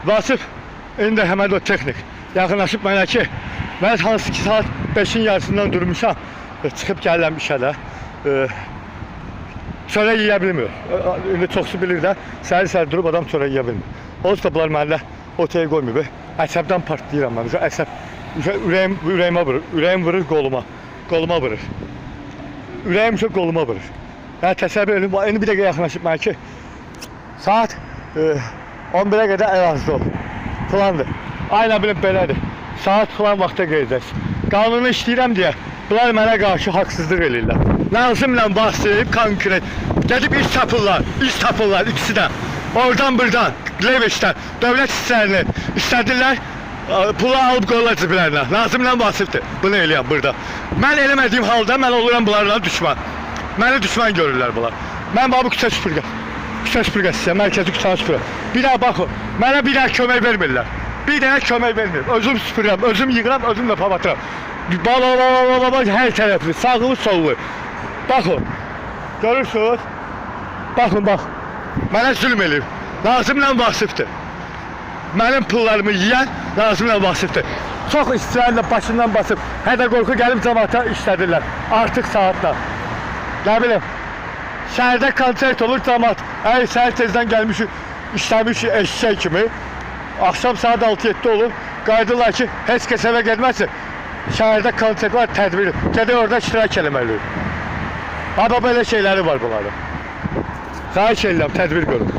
Vasif indi həmən o texnik yaxınlaşıb mənə ki, mən hansı ki saat 5-in yarısından durmuşam, çıxıb gəlirəm işə də. Çörək yeyə bilmir. İndi çoxsu bilir də, səhər-səhər durub adam çörək yeyə bilmir. Onsuz da bunlar mənlə otaya qoymuyor. Əsəbdən partlayıram mən. Əsəb ürəyimə vurur. Ürəyim vurur qoluma. Qoluma vurur. Ürəyim çox qoluma vurur. Yəni təsəvvür edin, indi bir dəqiqə yaxınlaşıb mənə ki, saat 11-ə qədər ərazide ol. Filandır. Aynen bilib belədir. Saat filan vaxta qeydəcək. Qanunu işləyirəm deyə, bunlar mənə qarşı haqsızlıq eləyirlər. Nazımla bahsedib konkret. Gedib iş tapırlar ikisi də. Oradan buradan, Leveşdən, dövlət işlərini istədirlər, pulu alıb qoyurlar ciblərlə. Nazımla bahsedibdir. Bunu eləyəm burada. Mən eləmədiyim halda mən oluram bunlarla düşman. Məni düşman görürlər bunlar. Mən bu küçə süpürgəsi, mərkəzi küçə süpürgə. Bir daha baxın, mənə bir daha kömək vermirlər. Bir daha kömək vermir. Özüm süpürürəm, özüm yığıram, özüm də pavatıram. Bala, hər tərəfli, sağlı, sollu. Baxın, görürsünüz? Baxın, bax. Mənə zülm eləyib. Nazımla Vasifdir. Mənim pullarımı yiyən Nazımla Vasifdir. Çox istirarla başından basıb, hədə qorxu gəlib cəmaata işlədirlər. Artıq saatla. Nə bilim, şəhərdə konsert olur cəmaat. Əgər səhər tezdən gəlmiş, işləmiş eşşək kimi, axşam saat 6-7 olur, qayıdırlar ki, heç kəs evə gəlməsin. Şəhərdə konsert var, tədbir. Gədə orada iştirak eləməliyik. Amma belə şeyləri var bunların. Xahiş edirəm, tədbir görün.